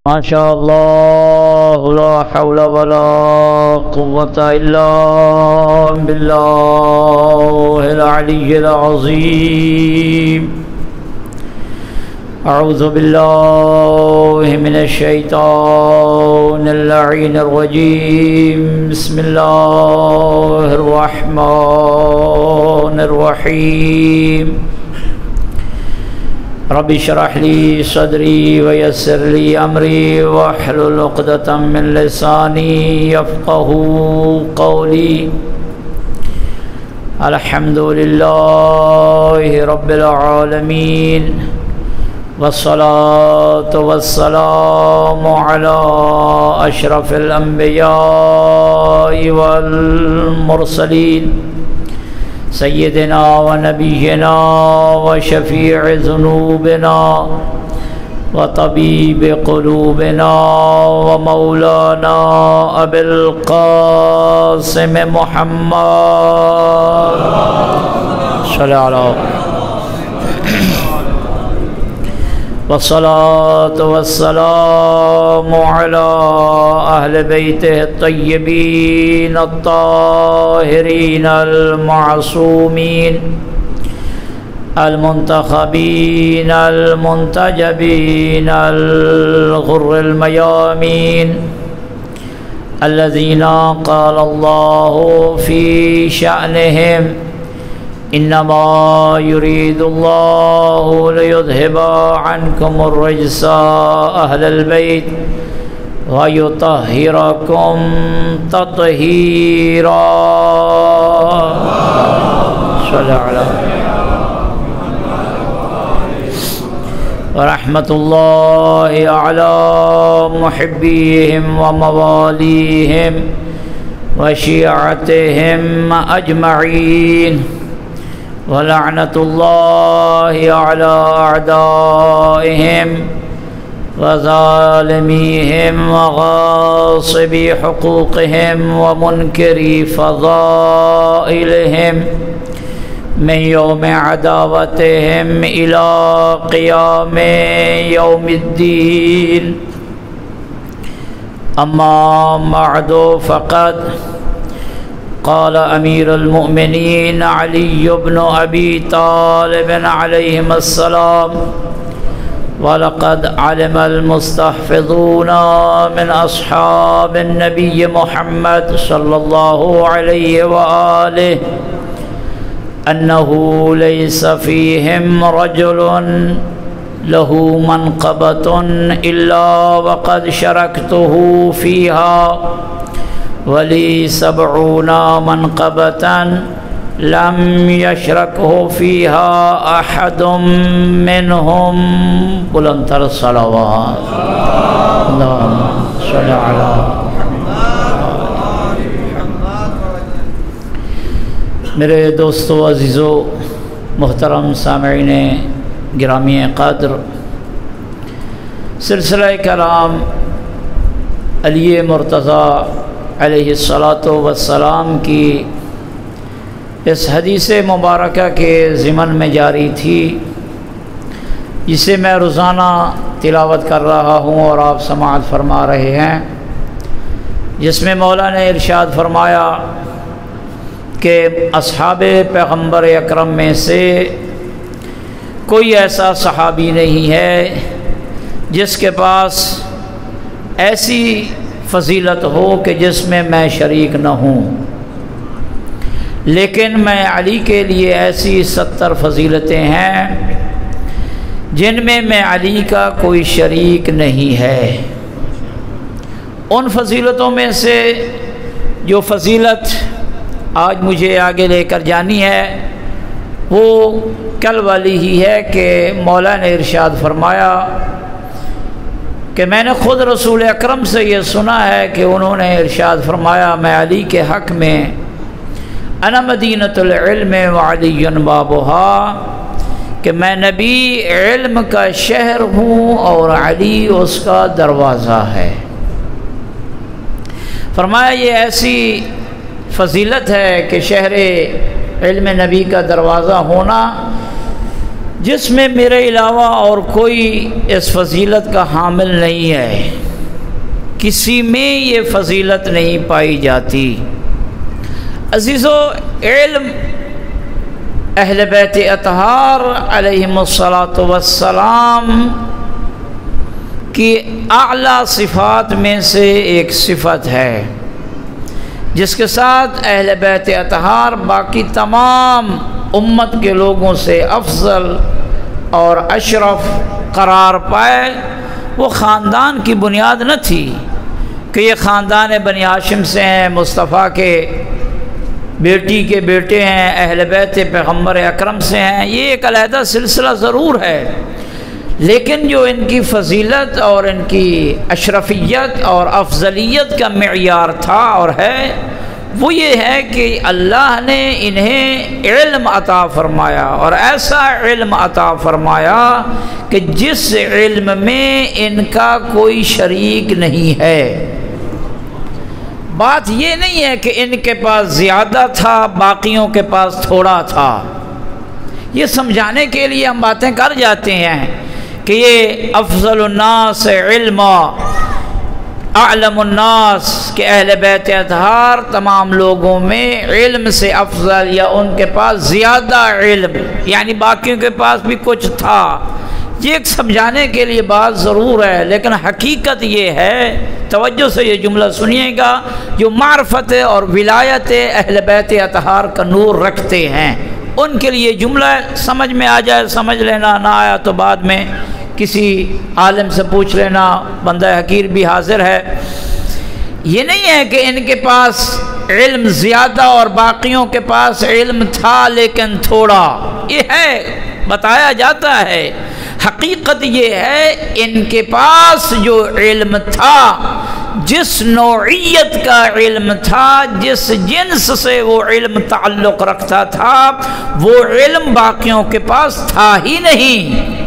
ما شاء الله لا حول ولا قوة إلا بالله العلي العظيم. أعوذ بالله من الشيطان اللعين الرجيم. بسم الله الرحمن الرحيم. رب اشرح لي صدري ويسر لي أمري واحلل عقدة من لساني يفقهوا قولي. الحمد لله رب العالمين، والصلاة والسلام على أشرف الأنبياء والمرسلين سيدنا ونبينا وشفيع ذنوبنا وطبيب قلوبنا ومولانا أبي القاسم محمد صلى الله عليه والصلاة والسلام على أهل بيته الطيبين الطاهرين المعصومين المنتخبين المنتجبين الغر الميامين الذين قال الله في شأنهم: إنما يريد الله ليذهب عنكم الرجس أهل البيت ويطهركم تطهيرا. صلى على ورحمة الله على محبيهم ومواليهم وشيعتهم أجمعين، ولعنة الله على أعدائهم وظالميهم وغاصبي حقوقهم ومنكري فضائلهم من يوم عداوتهم إلى قيام يوم الدين. أما بعد، فقد قال أمير المؤمنين علي بن أبي طالب عليهم السلام: ولقد علم المستحفظون من أصحاب النبي محمد صلى الله عليه وآله أنه ليس فيهم رجل له منقبة إلا وقد شركته فيها، ولي 70 منقبة لم يشركه فيها أحد منهم. بلندتر الصلوات. اللهم صل على میرے دوستو عزیزو محترم سامعین گرامی قدر، سلسلہ کلام علی مرتضیٰ علیہ السلام کی اس حدیث مبارکہ کے ضمن میں جاری تھی، جسے میں روزانہ تلاوت کر رہا ہوں اور آپ سماعت فرما رہے ہیں، جس میں مولا نے ارشاد فرمایا کہ اصحاب پیغمبر اکرم میں سے کوئی ایسا صحابی نہیں ہے جس کے پاس ایسی فضیلت ہو کہ جس میں میں شریک نہ ہوں، لیکن میں علی کے لیے ایسی 70 فضیلتیں ہیں جن میں علی کا کوئی شریک نہیں ہے۔ ان فضیلتوں میں سے جو فضیلت آج مجھے آگے لے کر جانی ہے وہ کل والی ہی ہے کہ مولا نے ارشاد فرمایا کہ میں نے خود رسول اکرم سے یہ سنا ہے کہ انہوں نے ارشاد فرمایا: میں علی کے حق میں انا مدینۃ العلم وعلی بابھا، کہ میں نبی علم کا شہر ہوں اور علی اس کا دروازہ ہے۔ فرمایا یہ ایسی فضیلت ہے کہ شہر علم نبی کا دروازہ ہونا جس میں میرے علاوہ اور کوئی اس فضیلت کا حامل نہیں ہے، کسی میں یہ فضیلت نہیں پائی جاتی۔ عزیزو، علم اہل بیت اطہار علیہم الصلاۃ کی اعلیٰ صفات میں سے ایک صفت ہے جس کے ساتھ اہل بیت اطہار باقی تمام امت کے لوگوں سے افضل اور اشرف قرار پائے۔ وہ خاندان کی بنیاد نہ تھی کہ یہ خاندان بنی ہاشم سے ہیں، مصطفیٰ کے بیٹی کے بیٹے ہیں، اہل بیت پیغمبر اکرم سے ہیں، یہ ایک علیحدہ سلسلہ ضرور ہے، لیکن جو ان کی فضیلت اور ان کی اشرفیت اور افضلیت کا معیار تھا اور ہے، وہ یہ ہے کہ اللہ نے انہیں علم عطا فرمایا، اور ایسا علم عطا فرمایا کہ جس علم میں ان کا کوئی شریک نہیں ہے۔ بات یہ نہیں ہے کہ ان کے پاس زیادہ تھا، باقیوں کے پاس تھوڑا تھا۔ یہ سمجھانے کے لیے ہم باتیں کر جاتے ہیں کہ یہ افضل الناس علما، اعلم الناس، کہ اہل بیت اطہار تمام لوگوں میں علم سے افضل یا ان کے پاس زیادہ علم، یعنی باقیوں کے پاس بھی کچھ تھا۔ یہ ایک سمجھانے کے لیے بات ضرور ہے، لیکن حقیقت یہ ہے، توجہ سے یہ جملہ سنیے گا، جو معرفت اور ولایت اہل بیت اطہار کا نور رکھتے ہیں ان کے لیے جملہ سمجھ میں آ جائے سمجھ لینا، نہ آیا تو بعد میں کسی عالم سے پوچھ لینا، بندہ حقیر بھی حاضر ہے۔ یہ نہیں ہے کہ ان کے پاس علم زیادہ اور باقیوں کے پاس علم تھا لیکن تھوڑا، یہ ہے بتایا جاتا ہے۔ حقیقت یہ ہے ان کے پاس جو علم تھا، جس نوعیت کا علم تھا، جس جنس سے وہ علم تعلق رکھتا تھا، وہ علم باقیوں کے پاس تھا ہی نہیں۔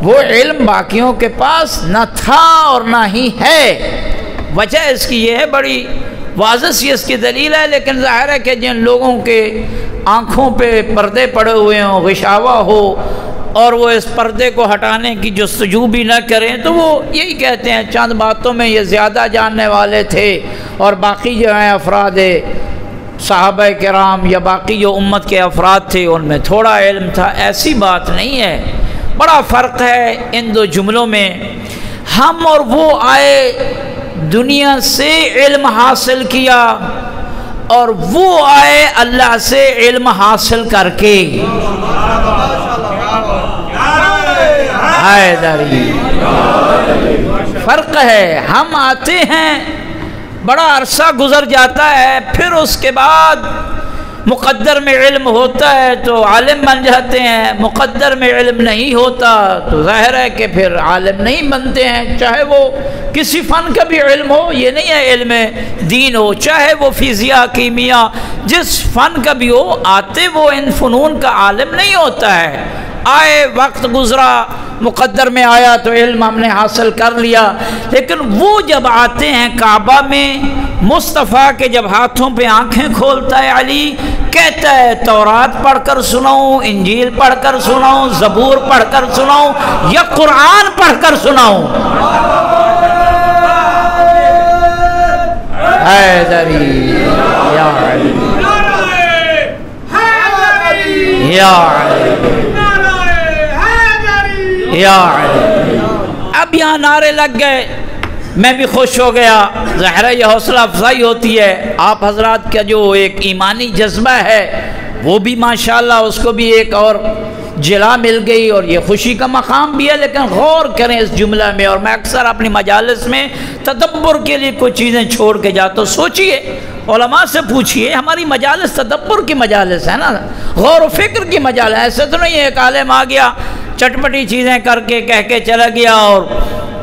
وہ علم باقیوں کے پاس نہ تھا اور نہ ہی ہے۔ وجہ اس کی یہ ہے، بڑی واضح سی اس کی دلیل ہے، لیکن ظاہر ہے کہ جن لوگوں کے آنکھوں پہ پردے پڑے ہوئے ہوں، غشاوہ ہو، اور وہ اس پردے کو ہٹانے کی جستجو بھی نہ کریں، تو وہ یہی کہتے ہیں چند باتوں میں یہ زیادہ جاننے والے تھے، اور باقی جو ہیں افراد صحابہ کرام یا باقی جو امت کے افراد تھے ان میں تھوڑا علم تھا۔ ایسی بات نہیں ہے، بڑا فرق ہے ان دو جملوں میں۔ ہم اور وہ آئے دنیا سے علم حاصل کیا، اور وہ آئے اللہ سے علم حاصل کر کے۔ فرق ہے، ہم آتے ہیں، بڑا عرصہ گزر جاتا ہے، پھر اس کے بعد مقدر میں علم ہوتا ہے تو عالم بن جاتے ہیں، مقدر میں علم نہیں ہوتا تو ظاہر ہے کہ پھر عالم نہیں بنتے ہیں، چاہے وہ کسی فن کا بھی علم ہو، یہ نہیں ہے علم دین ہو، چاہے وہ فزیاء، کیمیا، جس فن کا بھی ہو، آتے وہ ان فنون کا عالم نہیں ہوتا ہے۔ آئے، وقت گزرا، مقدر میں آیا تو علم ہم نے حاصل کر لیا، لیکن وہ جب آتے ہیں کعبہ میں، مصطفیٰ کے جب ہاتھوں پہ آنکھیں کھولتا ہے علی، کہتا ہے تورات پڑھ کر سناؤں، انجیل پڑھ کر سناؤں، زبور پڑھ کر سناؤں، یا قرآن پڑھ کر سناؤں؟ حیدری یا علی یا علی یا علی۔ اب یہاں نعرے لگ گئے، میں بھی خوش ہو گیا، ظاہر یہ حوصلہ افزائی ہوتی ہے۔ آپ حضرات کا جو ایک ایمانی جذبہ ہے وہ بھی ماشاءاللہ اس کو بھی ایک اور جلا مل گئی، اور یہ خوشی کا مقام بھی ہے، لیکن غور کریں اس جملہ میں۔ اور میں اکثر اپنی مجالس میں تدبر کے لیے کوئی چیزیں چھوڑ کے جاتا ہوں، سوچئے، علماء سے پوچھئے، ہماری مجالس تدبر کی مجالس ہے نا، غور و فکر کی مجالس، ایسے تو نہیں ہے ایک عالم آ گیا چٹپٹی چیزیں کر کے کہہ کے چلا گیا اور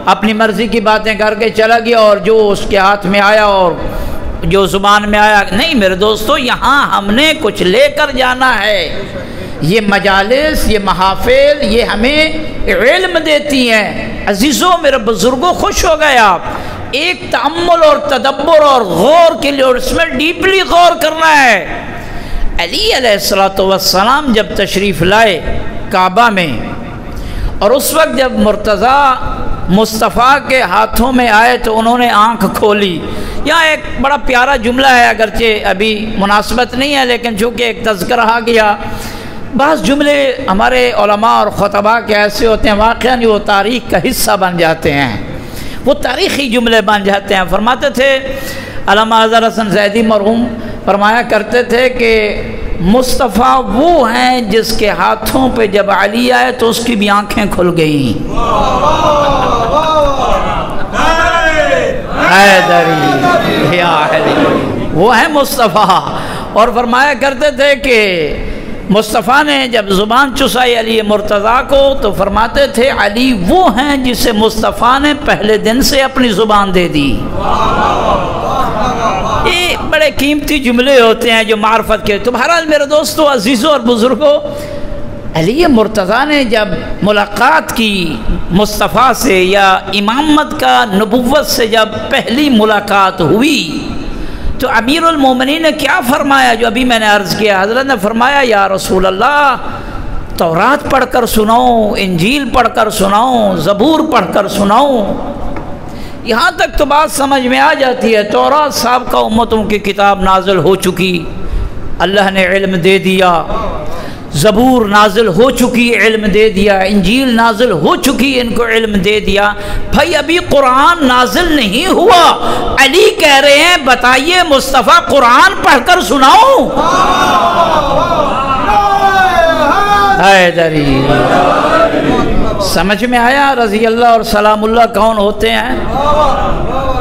اپنی مرضی کی باتیں کر کے چلا گیا، اور جو اس کے ہاتھ میں آیا اور جو زبان میں آیا، نہیں میرے دوستو، یہاں ہم نے کچھ لے کر جانا ہے۔ یہ مجالس، یہ محافل، یہ ہمیں علم دیتی ہیں۔ عزیزوں، میرے بزرگوں، خوش ہو گئے آپ، ایک تأمل اور تدبر اور غور کے لیے، اور اس میں ڈیپلی غور کرنا ہے۔ علی علیہ السلام جب تشریف لائے کعبہ میں، اور اس وقت جب مرتضیٰ مصطفیٰ کے ہاتھوں میں آئے تو انہوں نے آنکھ کھولی۔ یہاں ایک بڑا پیارا جملہ ہے، اگرچہ ابھی مناسبت نہیں ہے لیکن چونکہ ایک تذکرہ آ گیا۔ بعض جملے ہمارے علماء اور خطباء کے ایسے ہوتے ہیں واقعاً وہ تاریخ کا حصہ بن جاتے ہیں، وہ تاریخی جملے بن جاتے ہیں۔ فرماتے تھے علامہ اظہر حسن زیدی مرحوم فرمایا کرتے تھے کہ مصطفیٰ وہ ہیں جس کے ہاتھوں پہ جب علی آئے تو اس کی بھی آنکھیں کھل گئیں۔ حیدری یا علی، وہ ہیں مصطفیٰ۔ اور فرمایا کرتے تھے کہ مصطفیٰ نے جب زبان چسائی علی مرتضیٰ کو تو فرماتے تھے علی وہ ہیں جسے مصطفیٰ نے پہلے دن سے اپنی زبان دے دی۔ یہ بڑے قیمتی جملے ہوتے ہیں جو معرفت کے۔ تو بہرحال میرے دوستو، عزیزوں اور بزرگوں، علی مرتضیٰ نے جب ملاقات کی مصطفیٰ سے، یا امامت کا نبوت سے جب پہلی ملاقات ہوئی، تو امیر المومنین نے کیا فرمایا جو ابھی میں نے عرض کیا؟ حضرت نے فرمایا یا رسول اللہ، تورات پڑھ کر سناؤں، انجیل پڑھ کر سناؤں، زبور پڑھ کر سناؤں؟ یہاں تک تو بات سمجھ میں آ جاتی ہے، تورات سابقہ امتوں کی کتاب نازل ہو چکی، اللہ نے علم دے دیا، زبور نازل ہو چکی، علم دے دیا، انجیل نازل ہو چکی، ان کو علم دے دیا۔ بھائی ابھی قرآن نازل نہیں ہوا، علی کہہ رہے ہیں بتائیے مصطفیٰ قرآن پڑھ کر سناؤں؟ حیدری، سمجھ میں آیا رضی اللہ اور سلام اللہ کون ہوتے ہیں؟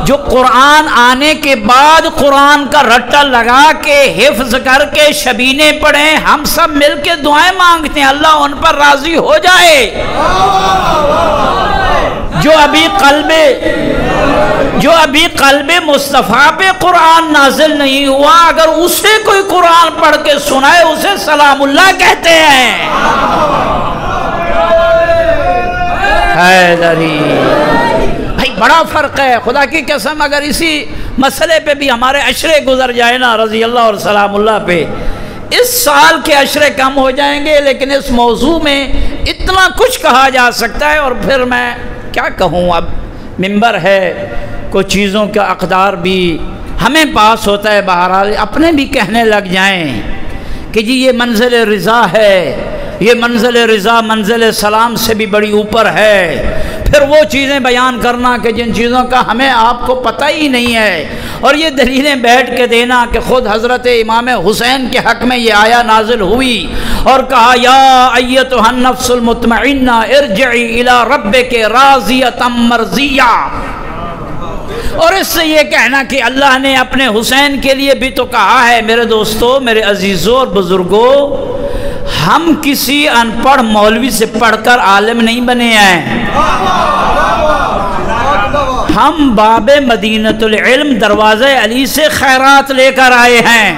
جو قرآن آنے کے بعد قرآن کا رٹا لگا کے حفظ کر کے شبینے پڑھیں، ہم سب مل کے دعائیں مانگتے ہیں اللہ ان پر راضی ہو جائے۔ جو ابھی قلب مصطفیٰ پہ قرآن نازل نہیں ہوا، اگر اسے کوئی قرآن پڑھ کے سنائے اسے سلام اللہ کہتے ہیں۔ حیدری، بھائی بڑا فرق ہے، خدا کی قسم اگر اسی مسئلے پہ بھی ہمارے عشرے گزر جائے نا رضی اللہ اور سلام اللہ پہ، اس سال کے عشرے کم ہو جائیں گے، لیکن اس موضوع میں اتنا کچھ کہا جا سکتا ہے۔ اور پھر میں کیا کہوں، اب ممبر ہے، کچھ چیزوں کا اقدار بھی ہمیں پاس ہوتا ہے، بہرحال اپنے بھی کہنے لگ جائیں کہ جی یہ منزل رضا ہے، یہ منزل رضا منزل سلام سے بھی بڑی اوپر ہے۔ پھر وہ چیزیں بیان کرنا کہ جن چیزوں کا ہمیں آپ کو پتہ ہی نہیں ہے، اور یہ دلیلیں بیٹھ کے دینا کہ خود حضرت امام حسین کے حق میں یہ آیا نازل ہوئی اور کہا یا ایتھا النفس المطمئنہ ارجعی الی ربک راضیۃ مرضیہ، اور اس سے یہ کہنا کہ اللہ نے اپنے حسین کے لیے بھی تو کہا ہے۔ میرے دوستو، میرے عزیزوں اور بزرگوں، ہم کسی ان پڑھ مولوی سے پڑھ کر عالم نہیں بنے ہیں، ہم باب مدینۃ العلم دروازہ علی سے خیرات لے کر آئے ہیں۔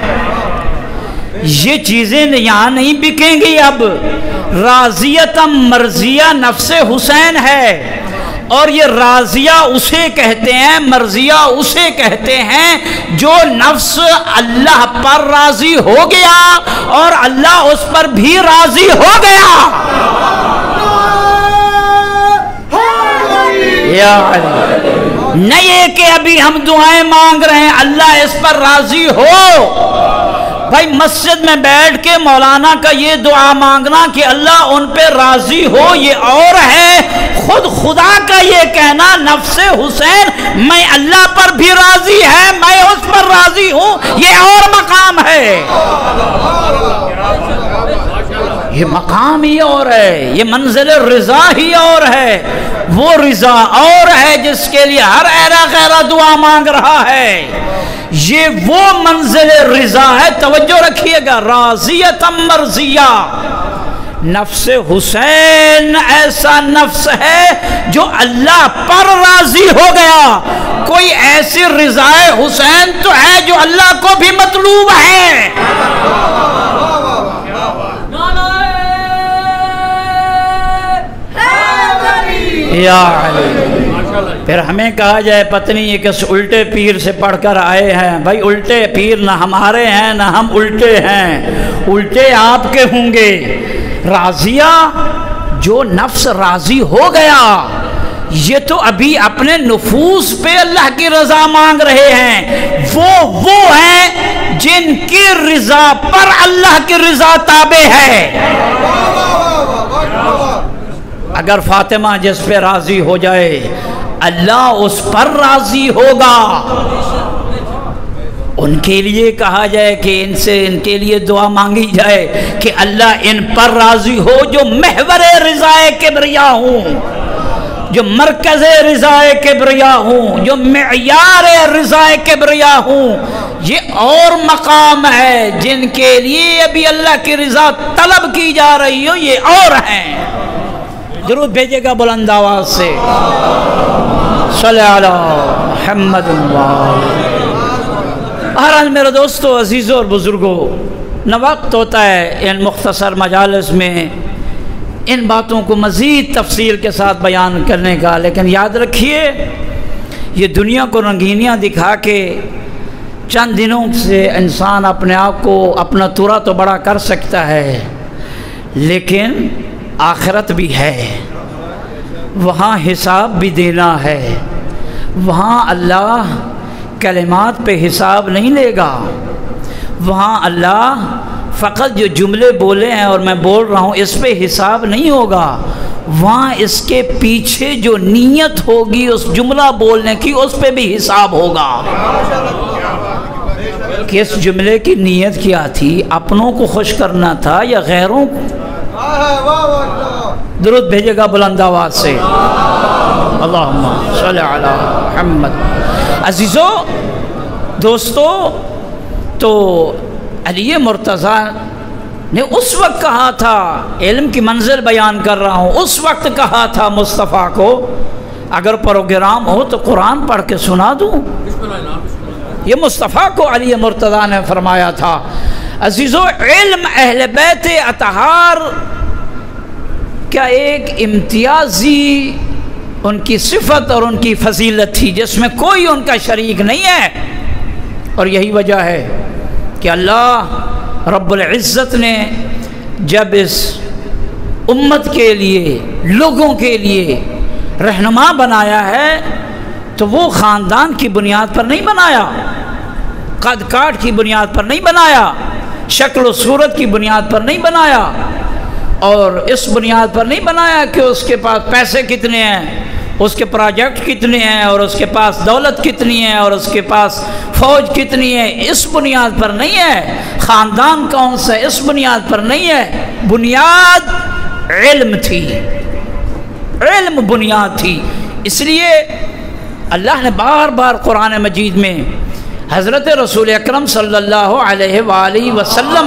یہ چیزیں یہاں نہیں بکیں گی۔ اب راضیۃ مرضیہ نفس حسین ہے، اور یہ راضیہ اسے کہتے ہیں، مرضیہ اسے کہتے ہیں جو نفس اللہ پر راضی ہو گیا اور اللہ اس پر بھی راضی ہو گیا۔ یا علی، نہ یہ کہ ابھی ہم دعائیں مانگ رہے ہیں اللہ اس پر راضی ہو۔ بھائی مسجد میں بیٹھ کے مولانا کا یہ دعا مانگنا کہ اللہ ان پہ راضی ہو یہ اور ہے، خود خدا کا یہ کہنا نفس حسین میں اللہ پر بھی راضی ہے، میں اس پر راضی ہوں، یہ اور مقام ہے، یہ مقام ہی اور ہے، یہ منزل رضا ہی اور ہے۔ وہ رضا اور ہے جس کے لیے ہر ایرا غیرہ دعا مانگ رہا ہے، یہ وہ منزل رضا ہے۔ توجہ رکھیے گا، راضیۃ مرضیہ، نفس حسین ایسا نفس ہے جو اللہ پر راضی ہو گیا۔ کوئی ایسی رضا حسین تو ہے جو اللہ کو بھی مطلوب ہے۔ یا علی، پھر ہمیں کہا جائے پتنی یہ کس الٹے پیر سے پڑھ کر آئے ہیں. بھائی الٹے پیر نہ ہمارے ہیں نہ ہم الٹے ہیں، الٹے آپ کے ہوں گے. راضیہ جو نفس راضی ہو گیا یہ تو ابھی اپنے نفوس پہ اللہ کی رضا مانگ رہے ہیں. وہ ہیں جن کی رضا پر اللہ کی رضا تابع ہے. اگر فاطمہ جس پہ راضی ہو جائے اللہ اس پر راضی ہوگا. ان کے لیے کہا جائے کہ ان کے لیے دعا مانگی جائے کہ اللہ ان پر راضی ہو جو محور رضا کبریا ہوں، جو مرکز رضا کبریا ہوں، جو معیار رضا کبریا ہوں. یہ اور مقام ہے جن کے لیے ابھی اللہ کی رضا طلب کی جا رہی ہو، یہ اور ہیں. درود بھیجے گا بلند آواز سے صلی علی محمد. بہرحال میرے دوستو، عزیزوں اور بزرگوں، نہ وقت ہوتا ہے ان مختصر مجالس میں ان باتوں کو مزید تفصیل کے ساتھ بیان کرنے کا، لیکن یاد رکھیے یہ دنیا کو رنگینیاں دکھا کے چند دنوں سے انسان اپنے آپ کو اپنا تورا تو بڑا کر سکتا ہے، لیکن آخرت بھی ہے، وہاں حساب بھی دینا ہے. وہاں اللہ کلمات پہ حساب نہیں لے گا. وہاں اللہ فقط جو جملے بولے ہیں اور میں بول رہا ہوں اس پہ حساب نہیں ہوگا. وہاں اس کے پیچھے جو نیت ہوگی اس جملہ بولنے کی اس پہ بھی حساب ہوگا. کہ اس جملے کی نیت کیا تھی، اپنوں کو خوش کرنا تھا یا غیروں کو؟ درود بھیجے گا بلند آواز سے اللہم صلی علی محمد. عزیزو دوستو، تو علی مرتضیٰ نے اس وقت کہا تھا، علم کی منزل بیان کر رہا ہوں، اس وقت کہا تھا مصطفیٰ کو اگر پروگرام ہو تو قرآن پڑھ کے سنا دوں. یہ مصطفیٰ کو علی مرتضیٰ نے فرمایا تھا. عزیزو، علم اہل بیت اطہار کا ایک امتیازی ان کی صفت اور ان کی فضیلت تھی جس میں کوئی ان کا شریک نہیں ہے. اور یہی وجہ ہے کہ اللہ رب العزت نے جب اس امت کے لیے، لوگوں کے لیے رہنما بنایا ہے تو وہ خاندان کی بنیاد پر نہیں بنایا، قد کاٹ کی بنیاد پر نہیں بنایا، شکل و صورت کی بنیاد پر نہیں بنایا، اور اس بنیاد پر نہیں بنایا کہ اس کے پاس پیسے کتنے ہیں، اس کے پروجیکٹ کتنے ہیں، اور اس کے پاس دولت کتنی ہے، اور اس کے پاس فوج کتنی ہے. اس بنیاد پر نہیں ہے. خاندان کون سا، اس بنیاد پر نہیں ہے. بنیاد علم تھی، علم بنیاد تھی. اس لیے اللہ نے بار بار قرآن مجید میں حضرت رسول اکرم صلی اللہ علیہ وآلہ وسلم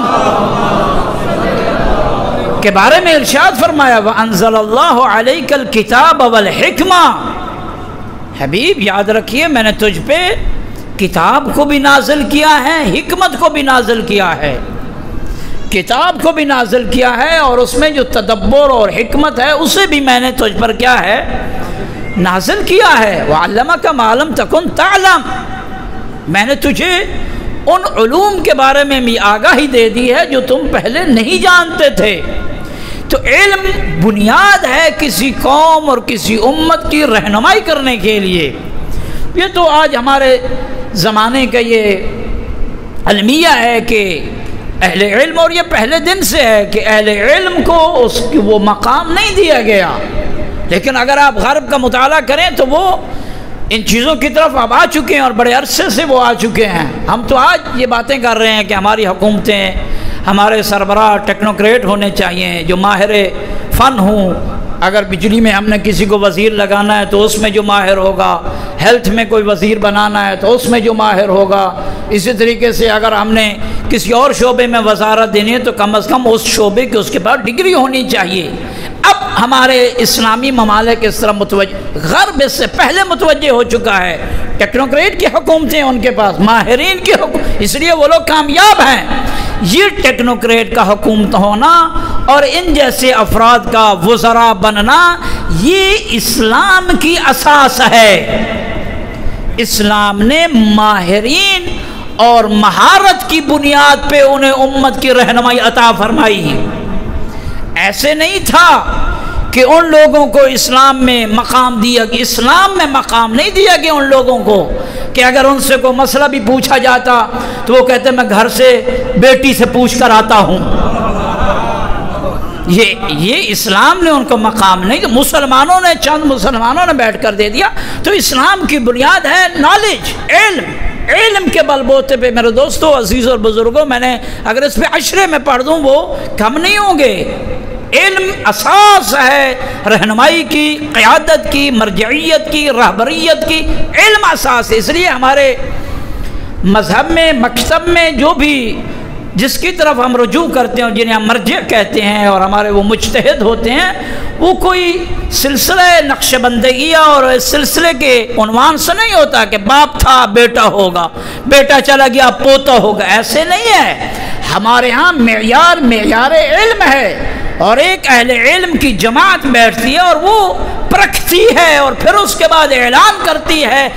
کے بارے میں ارشاد فرمایا وَأَنزَلَ اللَّهُ عَلَيْكَ الْكِتَابَ وَالْحِكْمَةَ. حبیب یاد رکھیے میں نے تجھ پہ کتاب کو بھی نازل کیا ہے، حکمت کو بھی نازل کیا ہے. کتاب کو بھی نازل کیا ہے اور اس میں جو تدبر اور حکمت ہے اسے بھی میں نے تجھ پر کیا ہے، نازل کیا ہے. وَعَلَّمَكَ مَا لَمْ تَكُنْ تَعْلَمْ. میں نے تجھے ان علوم کے بارے میں بھی آگاہی دے دی ہے جو تم پہلے نہیں جانتے تھے. تو علم بنیاد ہے کسی قوم اور کسی امت کی رہنمائی کرنے کے لیے. یہ تو آج ہمارے زمانے کا یہ المیہ ہے کہ اہل علم، اور یہ پہلے دن سے ہے کہ اہل علم کو اس کی وہ مقام نہیں دیا گیا. لیکن اگر آپ غرب کا مطالعہ کریں تو وہ ان چیزوں کی طرف اب آ چکے ہیں اور بڑے عرصے سے وہ آ چکے ہیں. ہم تو آج یہ باتیں کر رہے ہیں کہ ہماری حکومتیں، ہمارے سربراہ ٹیکنوکریٹ ہونے چاہیے جو ماہر فن ہوں. اگر بجلی میں ہم نے کسی کو وزیر لگانا ہے تو اس میں جو ماہر ہوگا، ہیلتھ میں کوئی وزیر بنانا ہے تو اس میں جو ماہر ہوگا. اسی طریقے سے اگر ہم نے کسی اور شعبے میں وزارت دینی ہے تو کم از کم اس شعبے کی اس کے پاس ڈگری ہونی چاہیے. اب ہمارے اسلامی ممالک اس طرح متوجہ، غرب اس سے پہلے متوجہ ہو چکا ہے. ٹیکنوکریٹ کی حکومتیں ان کے پاس، ماہرین کی حکومت، اس لیے وہ لوگ کامیاب ہیں. یہ ٹیکنوکریٹ کا حکومت ہونا اور ان جیسے افراد کا وزراء بننا، یہ اسلام کی اساس ہے۔ اسلام نے ماہرین اور مہارت کی بنیاد پہ انہیں امت کی رہنمائی عطا فرمائی۔ ایسے نہیں تھا کہ ان لوگوں کو اسلام میں مقام دیا گیا، اسلام میں مقام نہیں دیا گیا ان لوگوں کو کہ اگر ان سے کوئی مسئلہ بھی پوچھا جاتا تو وہ کہتے میں گھر سے بیٹی سے پوچھ کر آتا ہوں۔ یہ اسلام نے ان کو مقام نہیں، مسلمانوں نے چند مسلمانوں نے بیٹھ کر دے دیا۔ تو اسلام کی بنیاد ہے نالج، علم کے بل بوتے پہ میرے دوستوں، عزیزوں اور بزرگوں، میں نے اگر اس پہ عشرے میں پڑھ دوں وہ کم نہیں ہوں گے۔ علم اساس ہے رہنمائی کی، قیادت کی، مرجعیت کی، رہبریت کی، علم اساس ہے۔ اس لیے ہمارے مذہب میں، مکتب میں جو بھی جس کی طرف ہم رجوع کرتے ہیں، جنہیں ہم مرجع کہتے ہیں اور ہمارے وہ مجتہد ہوتے ہیں، وہ کوئی سلسلہ نقش بندگیہ اور اس سلسلے کے عنوان سے نہیں ہوتا کہ باپ تھا بیٹا ہوگا، بیٹا چلا گیا پوتا ہوگا، ایسے نہیں ہے۔ ہمارے ہاں معیار علم ہے، اور ایک اہل علم کی جماعت بیٹھتی ہے اور وہ پرکھتی ہے اور پھر اس کے بعد اعلان کرتی ہے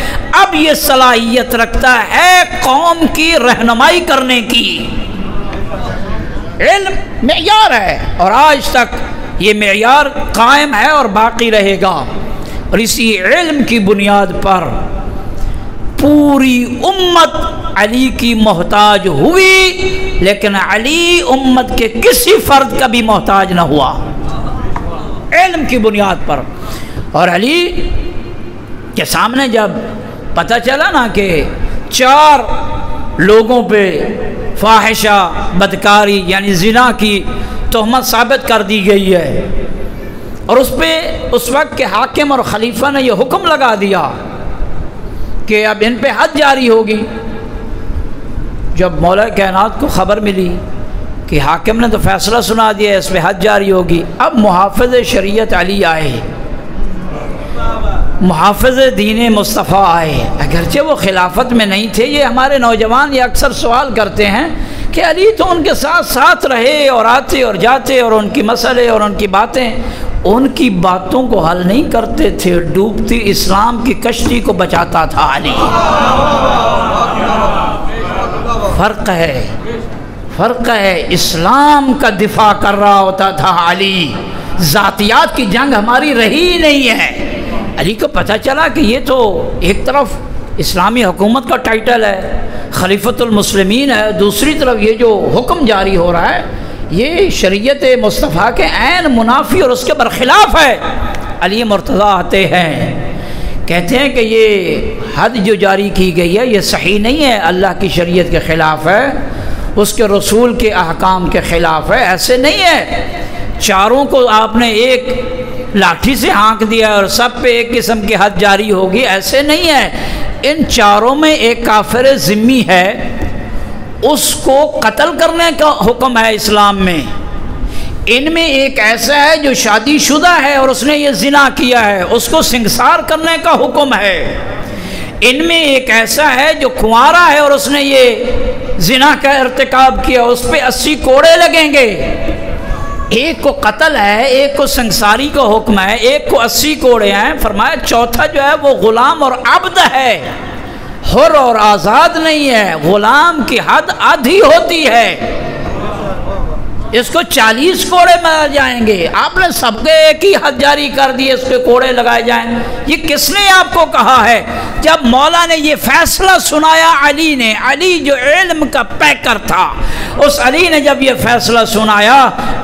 اب یہ صلاحیت رکھتا ہے قوم کی رہنمائی کرنے کی۔ علم معیار ہے اور آج تک یہ معیار قائم ہے اور باقی رہے گا، اور اسی علم کی بنیاد پر پوری امت علی کی محتاج ہوئی، لیکن علی امت کے کسی فرد کا بھی محتاج نہ ہوا، علم کی بنیاد پر۔ اور علی کے سامنے جب پتہ چلا نا کہ 4 لوگوں پہ فاحشہ، بدکاری یعنی زنا کی تہمت ثابت کر دی گئی ہے، اور اس پہ اس وقت کے حاکم اور خلیفہ نے یہ حکم لگا دیا کہ اب ان پہ حد جاری ہوگی۔ جب مولا کائنات کو خبر ملی کہ حاکم نے تو فیصلہ سنا دیا اس پہ حد جاری ہوگی، اب محافظ شریعت علی آئے، محافظ دین مصطفیٰ آئے، اگرچہ وہ خلافت میں نہیں تھے۔ یہ ہمارے نوجوان یہ اکثر سوال کرتے ہیں کہ علی تو ان کے ساتھ رہے اور آتے اور جاتے، اور ان کی مسئلے اور ان کی باتیں، ان کی باتوں کو حل نہیں کرتے تھے، ڈوبتی اسلام کی کشتی کو بچاتا تھا علی۔ فرق ہے، اسلام کا دفاع کر رہا ہوتا تھا علی، ذاتیات کی جنگ ہماری رہی ہی نہیں ہے۔ علی کو پتہ چلا کہ یہ تو ایک طرف اسلامی حکومت کا ٹائٹل ہے، خلیفۃ المسلمین ہے، دوسری طرف یہ جو حکم جاری ہو رہا ہے یہ شریعت مصطفیٰ کے عین منافی اور اس کے برخلاف ہے۔ علی مرتضیٰ آتے ہیں، کہتے ہیں کہ یہ حد جو جاری کی گئی ہے یہ صحیح نہیں ہے، اللہ کی شریعت کے خلاف ہے، اس کے رسول کے احکام کے خلاف ہے، ایسے نہیں ہے۔ 4 کو آپ نے ایک لاٹھی سے ہانک دیا اور سب پہ ایک قسم کی حد جاری ہوگی، ایسے نہیں ہے۔ ان 4 میں ایک کافر ذمی ہے، اس کو قتل کرنے کا حکم ہے اسلام میں۔ ان میں ایک ایسا ہے جو شادی شدہ ہے اور اس نے یہ زنا کیا ہے، اس کو سنگسار کرنے کا حکم ہے۔ ان میں ایک ایسا ہے جو کنوارا ہے اور اس نے یہ زنا کا ارتکاب کیا، اس پہ 80 کوڑے لگیں گے۔ ایک کو قتل ہے، ایک کو سنگساری کا حکم ہے، ایک کو 80 کوڑے ہیں۔ فرمایا چوتھا جو ہے وہ غلام اور عبد ہے، حر اور آزاد نہیں ہے، غلام کی حد آدھی ہوتی ہے، اس کو 40 کوڑے مار جائیں گے۔ آپ نے سب کے ایک ہی حد جاری کر دی، اس کے کوڑے لگائے جائیں۔ یہ کس نے آپ کو کہا ہے؟ جب مولا نے یہ فیصلہ سنایا علی نے، علی جو علم کا پیکر تھا، اس علی نے جب یہ فیصلہ سنایا،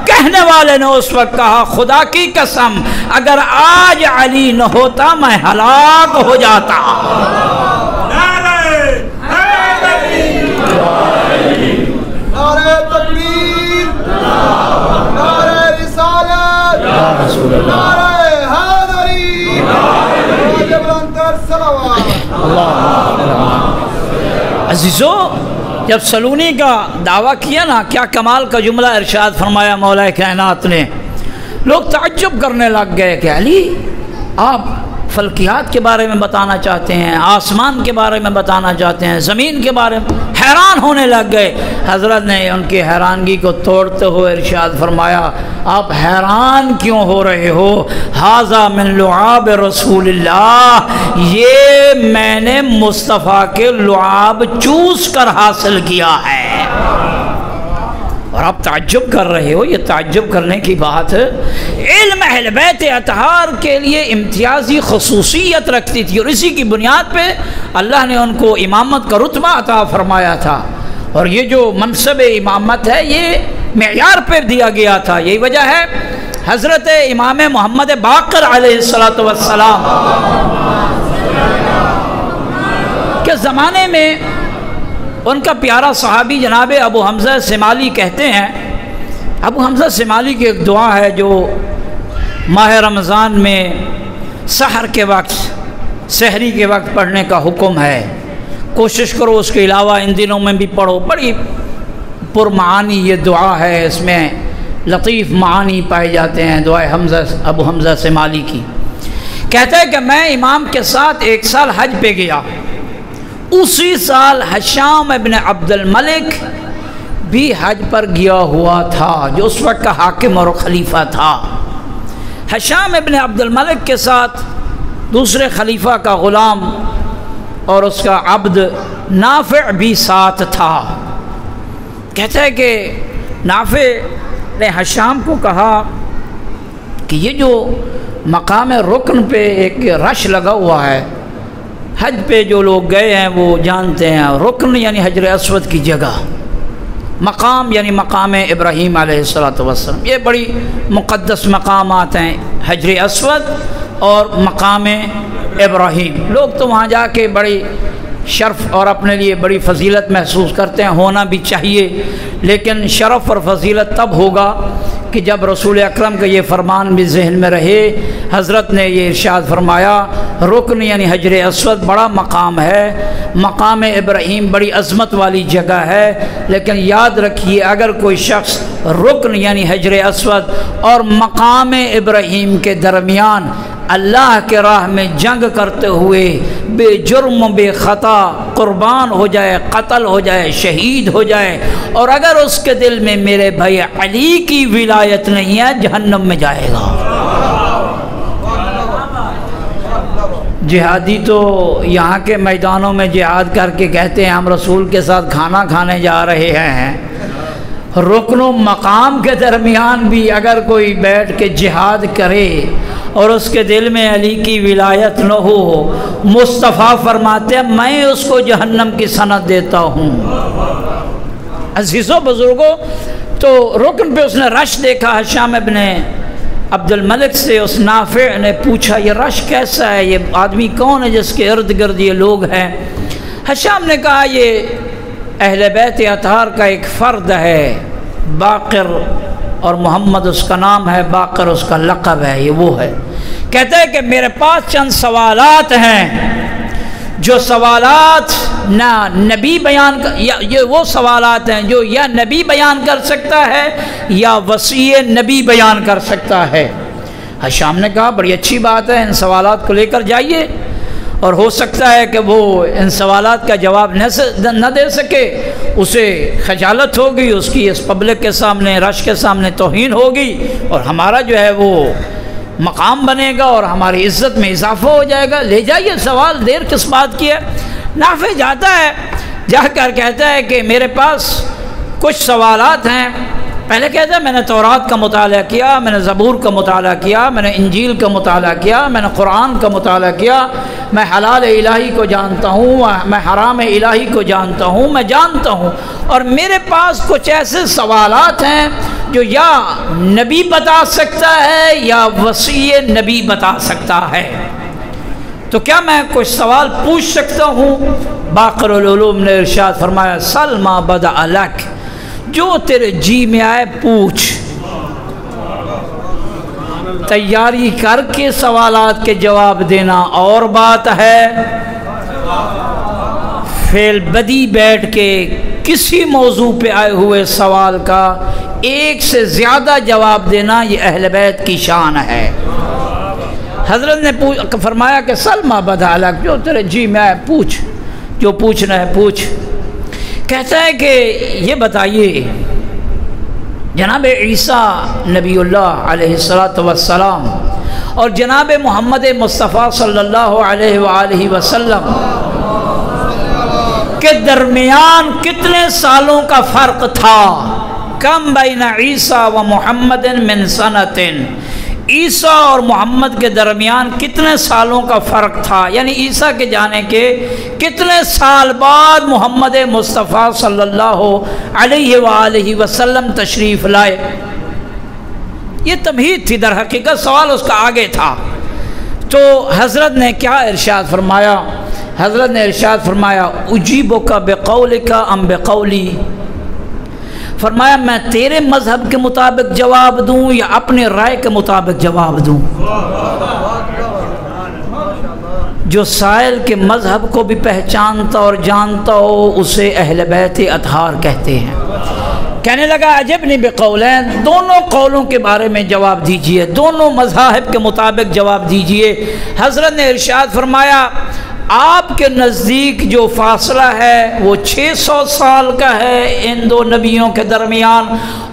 کہنے والے نے اس وقت کہا خدا کی قسم اگر آج علی نہ ہوتا میں ہلاک ہو جاتا۔ عزیزو، جب سلونی کا دعویٰ کیا نا، کیا کمال کا جملہ ارشاد فرمایا مولا کائنات نے، لوگ تعجب کرنے لگ گئے کہ علی آپ فلکیات کے بارے میں بتانا چاہتے ہیں، آسمان کے بارے میں بتانا چاہتے ہیں، زمین کے بارے میں حیران ہونے لگ گئے۔ حضرت نے ان کی حیرانگی کو توڑتے ہوئے ارشاد فرمایا آپ حیران کیوں ہو رہے ہو؟ ھذا من لعاب رسول اللہ، یہ میں نے مصطفیٰ کے لعاب چوس کر حاصل کیا ہے، اور آپ تعجب کر رہے ہو۔ یہ تعجب کرنے کی بات ہے۔ علم اہل بیت اطہار کے لیے امتیازی خصوصیت رکھتی تھی، اور اسی کی بنیاد پہ اللہ نے ان کو امامت کا رتبہ عطا فرمایا تھا، اور یہ جو منصب امامت ہے یہ معیار پہ دیا گیا تھا۔ یہی وجہ ہے حضرت امام محمد باقر علیہ السلام کے زمانے میں ان کا پیارا صحابی جناب ابو حمزہ سمالی کہتے ہیں، ابو حمزہ سمالی کی ایک دعا ہے جو ماہ رمضان میں سحر کے وقت، سحری کے وقت پڑھنے کا حکم ہے، کوشش کرو اس کے علاوہ ان دنوں میں بھی پڑھو۔ بڑی پرمعانی یہ دعا ہے، اس میں لطیف معانی پائے جاتے ہیں دعائے ابو حمزہ سمالی کی۔ کہتا ہے کہ میں امام کے ساتھ ایک سال حج پہ گیا، اسی سال حشام ابن عبد الملک بھی حج پر گیا ہوا تھا، جو اس وقت کا حاکم اور خلیفہ تھا۔ حشام ابن عبد الملک کے ساتھ دوسرے خلیفہ کا غلام اور اس کا عبد نافع بھی ساتھ تھا۔ کہتا ہے کہ نافع نے حشام کو کہا کہ یہ جو مقام رکن پہ ایک رش لگا ہوا ہے، حج پہ جو لوگ گئے ہیں وہ جانتے ہیں، رکن یعنی حجر اسود کی جگہ، مقام یعنی مقام ابراہیم علیہ السلام، یہ بڑی مقدس مقامات ہیں، حجر اسود اور مقام ابراہیم۔ لوگ تو وہاں جا کے بڑی شرف اور اپنے لیے بڑی فضیلت محسوس کرتے ہیں، ہونا بھی چاہیے، لیکن شرف اور فضیلت تب ہوگا کہ جب رسول اکرم کا یہ فرمان بھی ذہن میں رہے۔ حضرت نے یہ ارشاد فرمایا رکن یعنی حجر اسود بڑا مقام ہے، مقام ابراہیم بڑی عظمت والی جگہ ہے، لیکن یاد رکھیے اگر کوئی شخص رکن یعنی حجر اسود اور مقام ابراہیم کے درمیان اللہ کے راہ میں جنگ کرتے ہوئے بے جرم بے خطا قربان ہو جائے، قتل ہو جائے، شہید ہو جائے، اور اگر اس کے دل میں میرے بھائی علی کی ولایت نہیں ہے، جہنم میں جائے گا۔ جہادی تو یہاں کے میدانوں میں جہاد کر کے کہتے ہیں ہم رسول کے ساتھ کھانا کھانے جا رہے ہیں، رکن و مقام کے درمیان بھی اگر کوئی بیٹھ کے جہاد کرے اور اس کے دل میں علی کی ولایت نہ ہو، مصطفیٰ فرماتے ہیں میں اس کو جہنم کی سند دیتا ہوں۔ عزیزوں بزرگوں، تو رکن پہ اس نے رش دیکھا حشام ابن عبد الملک سے، اس نافع نے پوچھا یہ رش کیسا ہے، یہ آدمی کون ہے جس کے ارد گرد یہ لوگ ہیں؟ حشام نے کہا یہ اہل بیت اطہار کا ایک فرد ہے، باقر، اور محمد اس کا نام ہے، باقر اس کا لقب ہے، یہ وہ ہے۔ کہتا ہے کہ میرے پاس چند سوالات ہیں، جو سوالات نہ نبی بیان یہ وہ سوالات ہیں جو یا نبی بیان کر سکتا ہے یا وصی نبی بیان کر سکتا ہے۔ حشام نے کہا بڑی اچھی بات ہے، ان سوالات کو لے کر جائیے، اور ہو سکتا ہے کہ وہ ان سوالات کا جواب نہ دے سکے، اسے خجالت ہوگی، اس کی اس پبلک کے سامنے، رش کے سامنے توہین ہوگی، اور ہمارا جو ہے وہ مقام بنے گا اور ہماری عزت میں اضافہ ہو جائے گا۔ لے جائیے سوال، دیر کس بات کی ہے۔ نافع جاتا ہے، جا کر کہتا ہے کہ میرے پاس کچھ سوالات ہیں۔ پہلے کہتا ہے میں نے تورات کا مطالعہ کیا، میں نے زبور کا مطالعہ کیا، میں نے انجیل کا مطالعہ کیا، میں نے قرآن کا مطالعہ کیا، میں حلال الہی کو جانتا ہوں، میں حرام الہی کو جانتا ہوں، میں جانتا ہوں، اور میرے پاس کچھ ایسے سوالات ہیں جو یا نبی بتا سکتا ہے یا وصی نبی بتا سکتا ہے، تو کیا میں کچھ سوال پوچھ سکتا ہوں؟ باقر العلوم نے ارشاد فرمایا سل ما بدأ لک، جو تیرے جی میں آئے پوچھ، تیاری کر کے سوالات کے جواب دینا اور بات ہے، فعل بدی بیٹھ کے کسی موضوع پہ آئے ہوئے سوال کا ایک سے زیادہ جواب دینا یہ اہل بیت کی شان ہے۔ حضرت نے فرمایا کہ سلما بدالک، جو تیرے جی میں پوچھ، جو پوچھنا ہے پوچھ۔ کہتا ہے کہ یہ بتائیے جناب عیسیٰ نبی اللہ علیہ السلام اور جناب محمد مصطفیٰ صلی اللہ علیہ وآلہ وسلم کے درمیان کتنے سالوں کا فرق تھا؟ کم بین عیسیٰ و محمد من سنۃ، عیسیٰ اور محمد کے درمیان کتنے سالوں کا فرق تھا، یعنی عیسیٰ کے جانے کے کتنے سال بعد محمد مصطفیٰ صلی اللہ علیہ وآلہ وسلم تشریف لائے۔ یہ تمہید تھی، در حقیقت سوال اس کا آگے تھا۔ تو حضرت نے کیا ارشاد فرمایا؟ حضرت نے ارشاد فرمایا اجیبک بقولک ام بقولی، فرمایا میں تیرے مذہب کے مطابق جواب دوں یا اپنے رائے کے مطابق جواب دوں؟ جو سائل کے مذہب کو بھی پہچانتا اور جانتا ہو اسے اہل بیت اطہار کہتے ہیں۔ کہنے لگا عجبنی بقولین، دونوں قولوں کے بارے میں جواب دیجئے، دونوں مذاہب کے مطابق جواب دیجئے۔ حضرت نے ارشاد فرمایا آپ کے نزدیک جو فاصلہ ہے وہ 600 سال کا ہے ان دو نبیوں کے درمیان،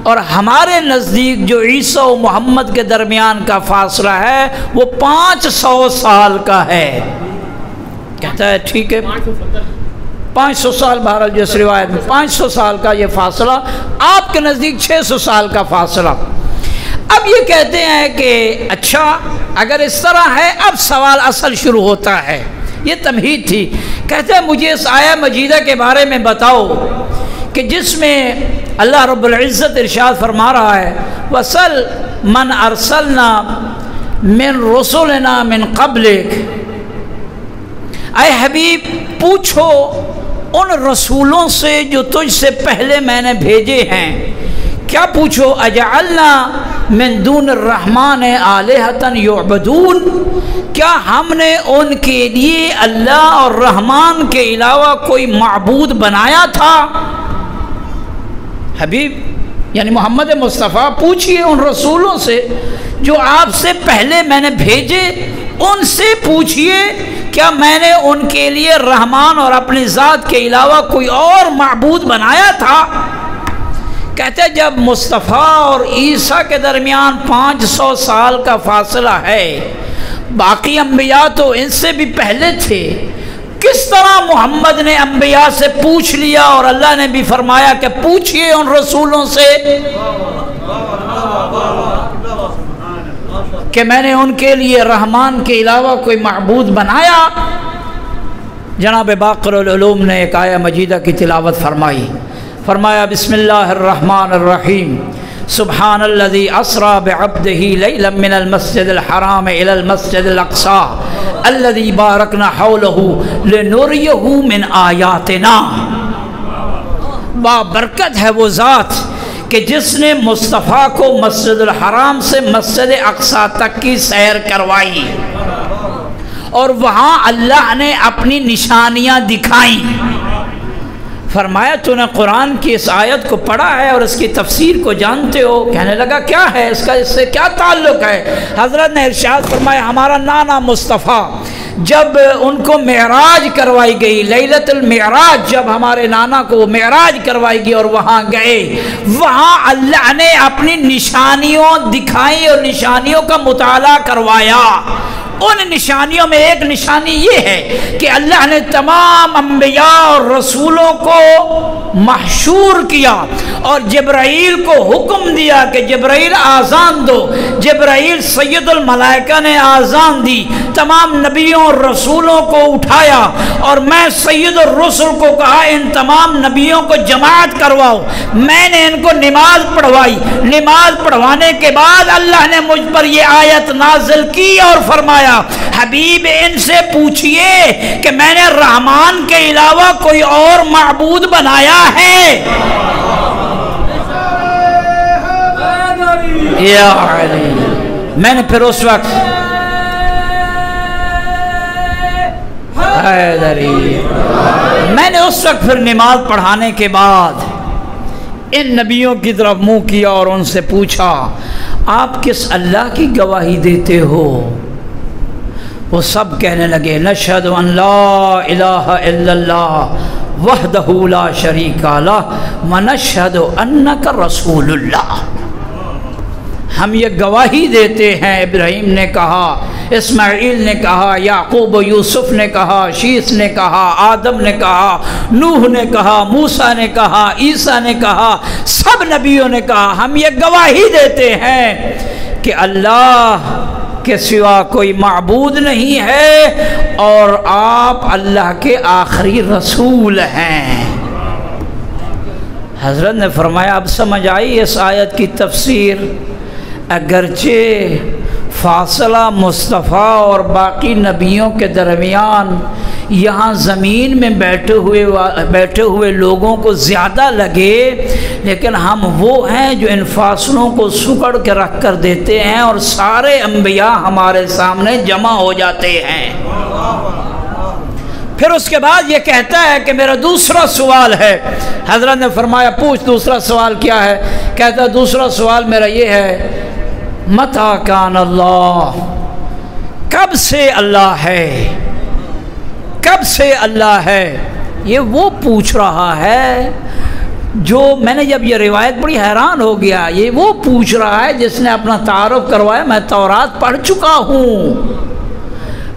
اور ہمارے نزدیک جو عیسیٰ و محمد کے درمیان کا فاصلہ ہے وہ 500 سال کا ہے۔ کہتا ہے ٹھیک ہے، 500 سال، بہرحال جس روایت میں 500 سال کا یہ فاصلہ، آپ کے نزدیک 600 سال کا فاصلہ۔ اب یہ کہتے ہیں کہ اچھا اگر اس طرح ہے، اب سوال اصل شروع ہوتا ہے۔ یہ تمہید تھی۔ کہتے ہیں مجھے اس آیہ مجیدہ کے بارے میں بتاؤ کہ جس میں اللہ رب العزت ارشاد فرما رہا ہے وَسَلْ مَنْ أَرْسَلْنَا مِنْ رُسُلِنَا مِنْ قَبْلِكَ، اے حبیب پوچھو ان رسولوں سے جو تجھ سے پہلے میں نے بھیجے ہیں۔ کیا پوچھو؟ اجعلنا من دون الرحمن آلہۃ یعبدون، کیا ہم نے ان کے لیے اللہ اور رحمان کے علاوہ کوئی معبود بنایا تھا؟ حبیب یعنی محمد مصطفیٰ پوچھئے ان رسولوں سے جو آپ سے پہلے میں نے بھیجے، ان سے پوچھئے کیا میں نے ان کے لیے رحمان اور اپنی ذات کے علاوہ کوئی اور معبود بنایا تھا؟ کہتے ہیں جب مصطفیٰ اور عیسیٰ کے درمیان 500 سال کا فاصلہ ہے، باقی انبیاء تو ان سے بھی پہلے تھے، کس طرح محمد نے انبیاء سے پوچھ لیا اور اللہ نے بھی فرمایا کہ پوچھئے ان رسولوں سے کہ میں نے ان کے لیے رحمان کے علاوہ کوئی معبود بنایا؟ جناب باقر العلوم نے ایک آیہ مجیدہ کی تلاوت فرمائی، فرمایا بسم اللہ الرحمن الرحیم سبحان الذی اسری بعبدہ لیلا من المسجد الحرام الى المسجد الاقصی الذی بارکنا حولہ لنریہ من آیاتنا۔ بابرکت ہے وہ ذات کہ جس نے مصطفیٰ کو مسجد الحرام سے مسجد اقصی تک کی سیر کروائی اور وہاں اللہ نے اپنی نشانیاں دکھائیں۔ فرمایا تو نے قرآن کی اس آیت کو پڑھا ہے اور اس کی تفسیر کو جانتے ہو؟ کہنے لگا کیا ہے اس کا، اس سے کیا تعلق ہے؟ حضرت نے ارشاد فرمایا ہمارا نانا مصطفیٰ جب ان کو معراج کروائی گئی، لیلۃ المعراج، جب ہمارے نانا کو معراج کروائی گئی اور وہاں گئے، وہاں اللہ نے اپنی نشانیوں دکھائی اور نشانیوں کا مطالعہ کروایا۔ ان نشانیوں میں ایک نشانی یہ ہے کہ اللہ نے تمام انبیاء اور رسولوں کو محشور کیا اور جبرائیل کو حکم دیا کہ جبرائیل آذان دو۔ جبرائیل سید الملائکہ نے آذان دی، تمام نبیوں اور رسولوں کو اٹھایا اور میں سید الرسل کو کہا ان تمام نبیوں کو جماعت کرواؤ۔ میں نے ان کو نماز پڑھوائی، نماز پڑھوانے کے بعد اللہ نے مجھ پر یہ آیت نازل کی اور فرمایا حبیب ان سے پوچھئے کہ میں نے رحمان کے علاوہ کوئی اور معبود بنایا ہے؟ یا علی، میں نے پھر اس وقت پھر نماز پڑھانے کے بعد ان نبیوں کی طرف منہ کیا اور ان سے پوچھا آپ کس اللہ کی گواہی دیتے ہو؟ وہ سب کہنے لگے نشہد ان لا الہ الا اللہ وحدہ لا شریک لہ ونشہد انک رسول اللہ، ہم یہ گواہی دیتے ہیں، ابراہیم نے کہا، اسماعیل نے کہا، یعقوب و یوسف نے کہا، شیث نے کہا، آدم نے کہا، نوح نے کہا، موسیٰ نے کہا، عیسیٰ نے کہا، سب نبیوں نے کہا، ہم یہ گواہی دیتے ہیں کہ اللہ کے سوا کوئی معبود نہیں ہے اور آپ اللہ کے آخری رسول ہیں۔ حضرت نے فرمایا اب سمجھ آئی اس آیت کی تفسیر، اگرچہ فاصلہ مصطفیٰ اور باقی نبیوں کے درمیان یہاں زمین میں بیٹھے ہوئے لوگوں کو زیادہ لگے، لیکن ہم وہ ہیں جو ان فاصلوں کو سکڑ کے رکھ کر دیتے ہیں اور سارے انبیاء ہمارے سامنے جمع ہو جاتے ہیں۔ پھر اس کے بعد یہ کہتا ہے کہ میرا دوسرا سوال ہے۔ حضرت نے فرمایا پوچھ دوسرا سوال کیا ہے؟ کہتا ہے دوسرا سوال میرا یہ ہے متی کان اللہ، کب سے اللہ ہے، کب سے اللہ ہے؟ یہ وہ پوچھ رہا ہے جو میں نے جب یہ روایت بڑی حیران ہو گیا، یہ وہ پوچھ رہا ہے جس نے اپنا تعارف کروایا میں تورات پڑھ چکا ہوں،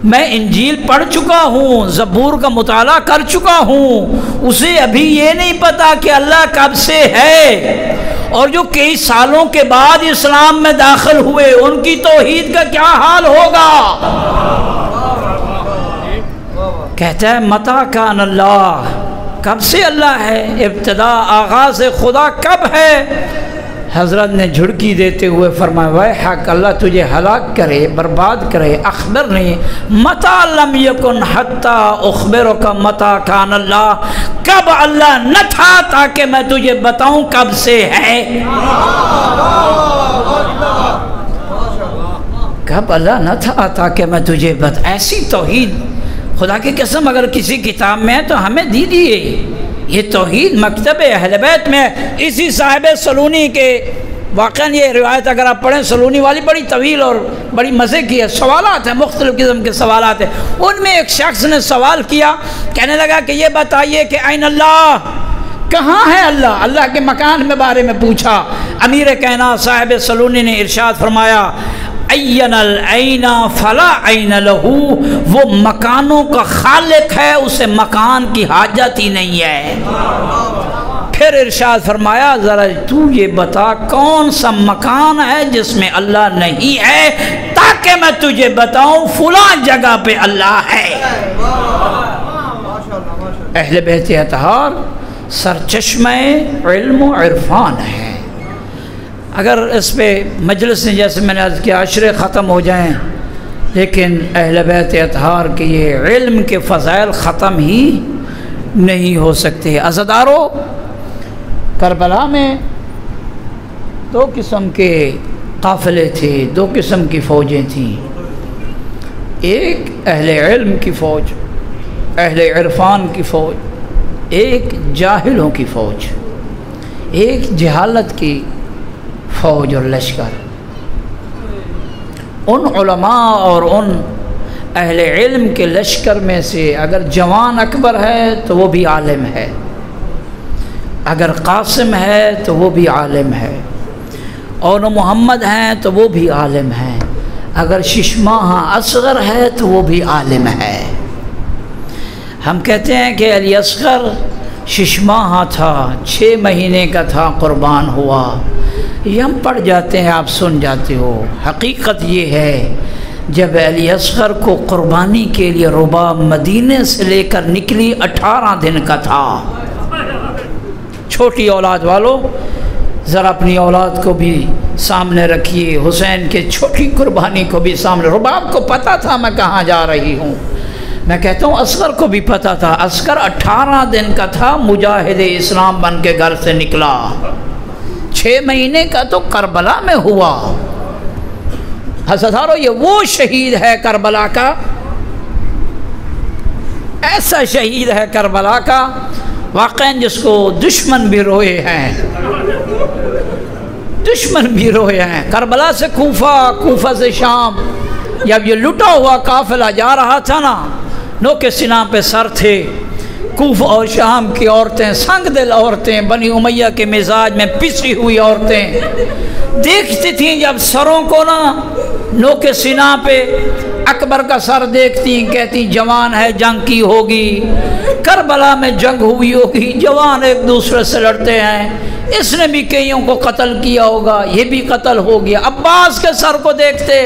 میں انجیل پڑھ چکا ہوں، زبور کا مطالعہ کر چکا ہوں، اسے ابھی یہ نہیں پتا کہ اللہ کب سے ہے، اور جو کئی سالوں کے بعد اسلام میں داخل ہوئے ان کی توحید کا کیا حال ہوگا؟ کہتا ہے متی کان اللہ، کب سے اللہ ہے، ابتدا آغاز خدا کب ہے؟ حضرت نے جھڑکی دیتے ہوئے فرمایا ویحک، اللہ تجھے ہلاک کرے، برباد کرے، اخبرنی متی لم یکن حتی اخبرک متی کان اللہ، کب اللہ نہ تھا تاکہ میں تجھے بتاؤں کب سے ہے، کب اللہ نہ تھا تاکہ میں تجھے بتاؤں۔ ایسی توحید خدا کی قسم اگر کسی کتاب میں ہے تو ہمیں دی دیئے، یہ توحید مکتب اہل بیت میں۔ اسی صاحب سلونی کے واقعاً یہ روایت اگر آپ پڑھیں، سلونی والی بڑی طویل اور بڑی مزے کی ہے، سوالات ہیں، مختلف قسم کے سوالات ہیں۔ ان میں ایک شخص نے سوال کیا، کہنے لگا کہ یہ بتائیے کہ این اللہ، کہاں ہے اللہ؟ اللہ کے مکان میں بارے میں پوچھا۔ امیر کائنات صاحب سلونی نے ارشاد فرمایا عین العین فلا عین لہو، وہ مکانوں کا خالق ہے، اسے مکان کی حاجت ہی نہیں ہے۔ پھر ارشاد فرمایا ذرا تو یہ بتا کون سا مکان ہے جس میں اللہ نہیں ہے تاکہ میں تجھے بتاؤں فلاں جگہ پہ اللہ ہے۔ اہل بیت اطہار سرچشمہ علم و عرفان ہے۔ اگر اس پہ مجلس نے جیسے میں نے عرض کیا عشرے ختم ہو جائیں، لیکن اہل بیت اطہار کے یہ علم کے فضائل ختم ہی نہیں ہو سکتے۔ عزادارو، کربلا میں دو قسم کے قافلے تھے، دو قسم کی فوجیں تھیں، ایک اہل علم کی فوج، اہل عرفان کی فوج، ایک جاہلوں کی فوج، ایک جہالت کی فوج اور لشکر۔ ان علماء اور ان اہل علم کے لشکر میں سے اگر جوان اکبر ہے تو وہ بھی عالم ہے، اگر قاسم ہے تو وہ بھی عالم ہے، اور محمد ہیں تو وہ بھی عالم ہیں، اگر ششماہ اصغر ہے تو وہ بھی عالم ہے۔ ہم کہتے ہیں کہ علی اصغر ششماہ تھا، 6 مہینے کا تھا، قربان ہوا، یہ ہم پڑھ جاتے ہیں، آپ سن جاتے ہو۔ حقیقت یہ ہے جب علی اصغر کو قربانی کے لیے رباب مدینے سے لے کر نکلی 18 دن کا تھا۔ چھوٹی اولاد والو ذرا اپنی اولاد کو بھی سامنے رکھیے، حسین کے چھوٹی قربانی کو بھی سامنے۔ رباب کو پتہ تھا میں کہاں جا رہی ہوں، میں کہتا ہوں اصغر کو بھی پتہ تھا۔ اصغر 18 دن کا تھا، مجاہد اسلام بن کے گھر سے نکلا، 6 مہینے کا تو کربلا میں ہوا۔ حضرتارو، یہ وہ شہید ہے کربلا کا، ایسا شہید ہے کربلا کا واقعاً جس کو دشمن بھی روئے ہیں، دشمن بھی روئے ہیں۔ کربلا سے کوفہ، کوفہ سے شام، جب یہ لٹا ہوا قافلہ جا رہا تھا نا، نوکے سینہ پہ سر تھے، کوفہ اور شام کی عورتیں، سنگ دل عورتیں، بنی امیہ کے مزاج میں پسی ہوئی عورتیں دیکھتی تھیں جب سروں کو نا نوکے سینہ پہ اکبر کا سر دیکھتی، کہتی جوان ہے، جنگ کی ہوگی، کربلا میں جنگ ہوئی ہوگی، جوان ایک دوسرے سے لڑتے ہیں، اس نے بھی کئیوں کو قتل کیا ہوگا، یہ بھی قتل ہو گیا۔ عباس کے سر کو دیکھتے،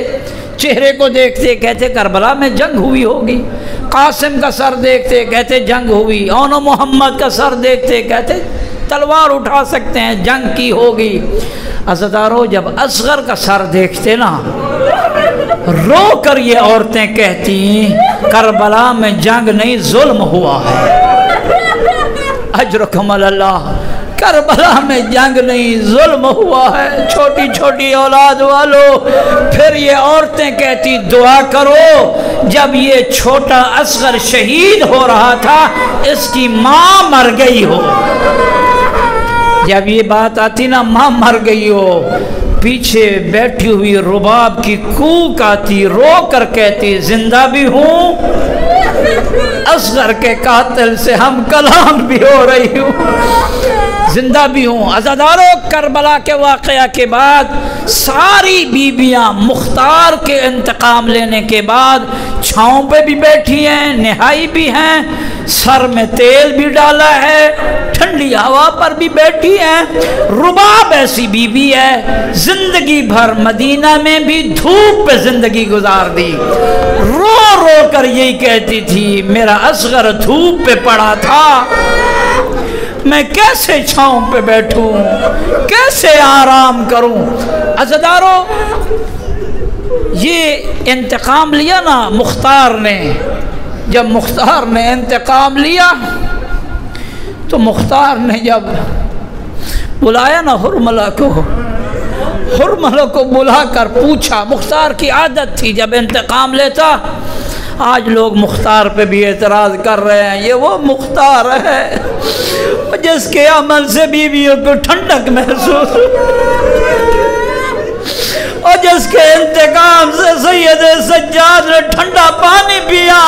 چہرے کو دیکھتے، کہتے کربلا میں جنگ ہوئی ہوگی۔ قاسم کا سر دیکھتے، کہتے جنگ ہوئی۔ اون محمد کا سر دیکھتے، کہتے تلوار اٹھا سکتے ہیں، جنگ کی ہوگی۔ عزادارو جب اصغر کا سر دیکھتے نا، رو کر یہ عورتیں کہتی کربلا میں جنگ نہیں، ظلم ہوا ہے۔ اجرکم اللہ، کربلا میں جنگ نہیں، ظلم ہوا ہے۔ چھوٹی چھوٹی اولاد والو، پھر یہ عورتیں کہتی دعا کرو، جب یہ چھوٹا اصغر شہید ہو رہا تھا اس کی ماں مر گئی ہو۔ جب یہ بات آتی نا ماں مر گئی ہو، پیچھے بیٹھی ہوئی رباب کی کوک آتی، رو کر کہتی زندہ بھی ہوں، اصغر کے قاتل سے ہم کلام بھی ہو رہی ہوں، زندہ بھی ہوں۔ عزادارو کربلا کے واقعہ کے بعد ساری بیویاں مختار کے انتقام لینے کے بعد چھاؤں پہ بھی بیٹھی ہیں، نہائی بھی ہیں، سر میں تیل بھی ڈالا ہے، ٹھنڈی ہوا پر بھی بیٹھی ہیں۔ رباب ایسی بیوی ہے، زندگی بھر مدینہ میں بھی دھوپ پہ زندگی گزار دی، رو رو کر یہی کہتی تھی میرا اصغر دھوپ پہ پڑا تھا، میں کیسے چھاؤں پہ بیٹھوں، کیسے آرام کروں۔ عزادارو یہ انتقام لیا نا مختار نے، جب مختار نے انتقام لیا تو مختار نے جب بلایا نا حرملہ کو، حرملہ کو بلا کر پوچھا، مختار کی عادت تھی جب انتقام لیتا، آج لوگ مختار پہ بھی اعتراض کر رہے ہیں، یہ وہ مختار ہے جس کے عمل سے بیویوں کو ٹھنڈک محسوس، اور جس کے انتقام سے سید سجاد نے ٹھنڈا پانی پیا۔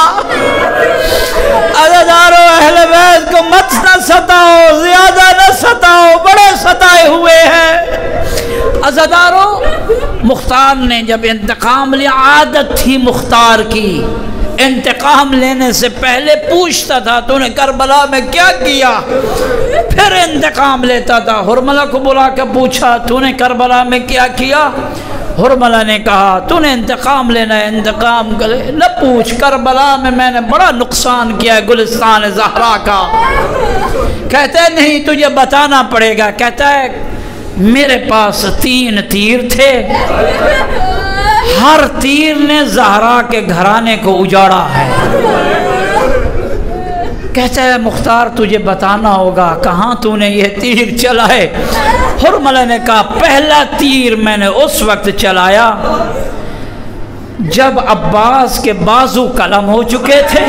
عزادارو اہل بیت کو مت نہ ستاؤ، زیادہ نہ ستاؤ، بڑے ستائے ہوئے ہیں۔ عزادارو مختار نے جب انتقام لیا، عادت تھی مختار کی، انتقام لینے سے پہلے پوچھتا تھا تو نے کربلا میں کیا کیا، پھر انتقام لیتا تھا۔ حرملہ کو بلا کے پوچھا تو نے کربلا میں کیا کیا، حرملہ نے کہا تو نے انتقام لینا ہے، انتقام کرے، نہ پوچھ، کربلا میں نے بڑا نقصان کیا ہے گلستان زہرا کا۔ کہتا ہے نہیں تجھے بتانا پڑے گا، کہتا ہے میرے پاس 3 تیر تھے، ہر تیر نے زہرا کے گھرانے کو اجاڑا ہے۔ کہتا ہے مختار تجھے بتانا ہوگا کہاں تو نے یہ تیر چلائے۔ حرملہ نے کہا پہلا تیر میں نے اس وقت چلایا جب عباس کے بازو قلم ہو چکے تھے،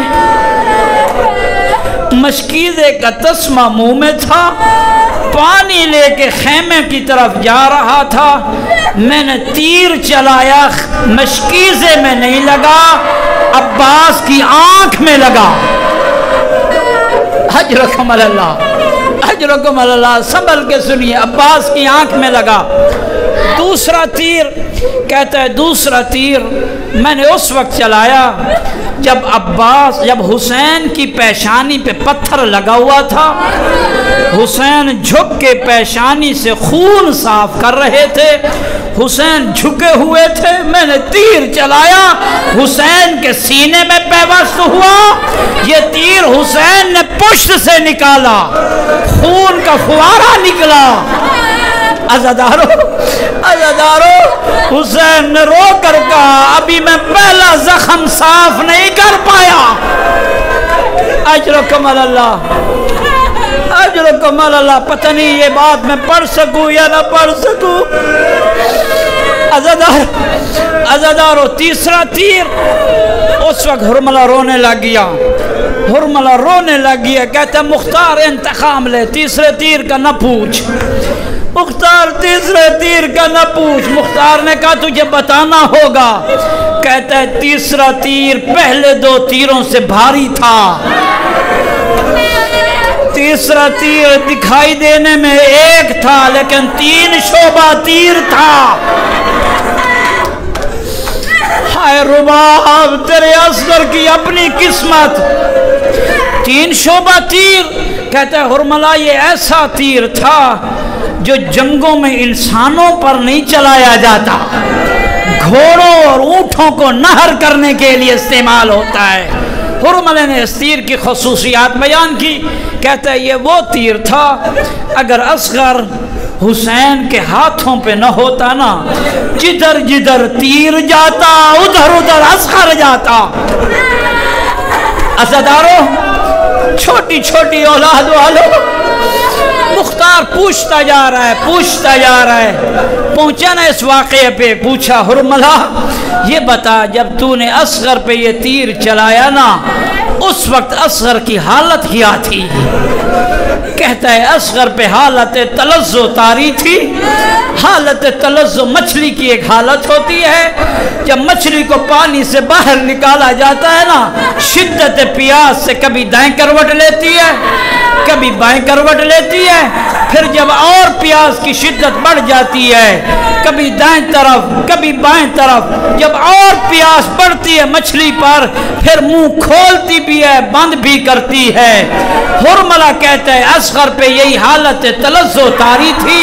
مشکیزے کا تسمہ منہ میں تھا، پانی لے کے خیمے کی طرف جا رہا تھا، میں نے تیر چلایا، مشکیزے میں نہیں لگا، عباس کی آنکھ میں لگا۔ اجرکم اللہ، اجرکم اللہ، سنبھل کے سنیے، عباس کی آنکھ میں لگا۔ دوسرا تیر، کہتا ہے دوسرا تیر میں نے اس وقت چلایا جب حسین کی پیشانی پہ پتھر لگا ہوا تھا، حسین جھک کے پیشانی سے خون صاف کر رہے تھے، حسین جھکے ہوئے تھے، میں نے تیر چلایا، حسین کے سینے میں پیوست ہوا، یہ تیر حسین نے پشت سے نکالا، خون کا فوارہ نکلا۔ عزادارو حسین نے رو کر کہا ابھی میں پہلا زخم صاف نہیں کر پایا۔ اجرکم اللہ، اجرکم اللہ، پتہ نہیں یہ بات میں پڑھ سکوں یا نہ پڑھ سکوں۔ عزادارو تیسرا تیر، اس وقت حرملہ رونے لگ گیا، حرملہ رونے لگ گیا، کہتا مختار انتقام لے، تیسرے تیر کا نہ پوچھ۔ مختار تیسرے تیر کا نہ پوچھ. مختار نے کہا تجھے بتانا ہوگا. کہتا ہے تیسرا تیر پہلے 2 تیروں سے بھاری تھا. تیسرا تیر دکھائی دینے میں 1 تھا لیکن 3 شعبہ تیر تھا. ہائے رباب تیرے اصغر کی اپنی قسمت. 3 شعبہ تیر. کہتا ہے حرملہ یہ ایسا تیر تھا جو جنگوں میں انسانوں پر نہیں چلایا جاتا, گھوڑوں اور اونٹوں کو نہر کرنے کے لیے استعمال ہوتا ہے. حرملہ نے اس تیر کی خصوصیات بیان کی. کہتا ہے یہ وہ تیر تھا اگر اصغر حسین کے ہاتھوں پہ نہ ہوتا نا, جدھر جدھر تیر جاتا ادھر ادھر اصغر جاتا. عزادارو, چھوٹی چھوٹی اولاد والو, مختار پوچھتا جا رہا ہے. پہنچا نا اس واقعے پہ. پوچھا حرملہ یہ بتا جب تو نے اصغر پہ یہ تیر چلایا نا اس وقت اصغر کی حالت کیا تھی؟ کہتا ہے اصغر پہ حالت تلذذ طاری تھی. حالت تلذذ مچھلی کی ایک حالت ہوتی ہے جب مچھلی کو پانی سے باہر نکالا جاتا ہے نا, شدت پیاس سے کبھی دائیں کروٹ لیتی ہے کبھی بائیں کروٹ لیتی ہے. پھر جب اور پیاس کی شدت بڑھ جاتی ہے کبھی دائیں طرف کبھی بائیں طرف. جب اور پیاس بڑھتی ہے مچھلی پر پھر منہ کھولتی بھی ہے بند بھی کرتی ہے. حرملہ کہتا ہے اصغر پہ یہی حالت تلذذ طاری تھی.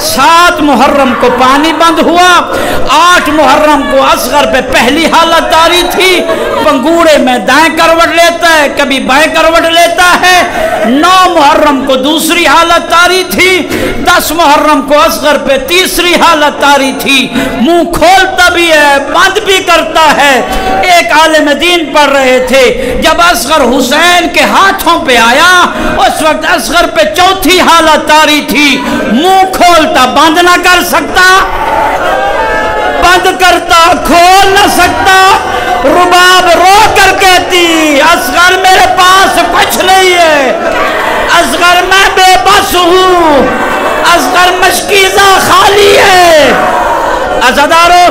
7 محرم کو پانی بند ہوا. 8 محرم کو اصغر پہ پہلی حالت طاری تھی. پنگوڑے میں دائیں کروٹ لیتا ہے کبھی بائیں کروٹ لیتا ہے. 9 محرم کو دوسری حالت طاری تھی. 10 محرم کو اصغر پہ تیسری حالت طاری تھی. منہ کھولتا بھی ہے بند بھی کرتا ہے. ایک عالم دین پڑھ رہے تھے جب اصغر حسین کے ہاتھوں پہ آیا اس وقت اصغر پہ چوتھی حالت طاری تھی. منہ کھولتا بند نہ کر سکتا, بند کرتا کھول نہ سکتا. رباب رو کر کہتی اصغر میرے پاس کچھ نہیں ہے, اصغر میں بے بس ہوں, اصغر مشکیزہ خالی ہے. عزادارو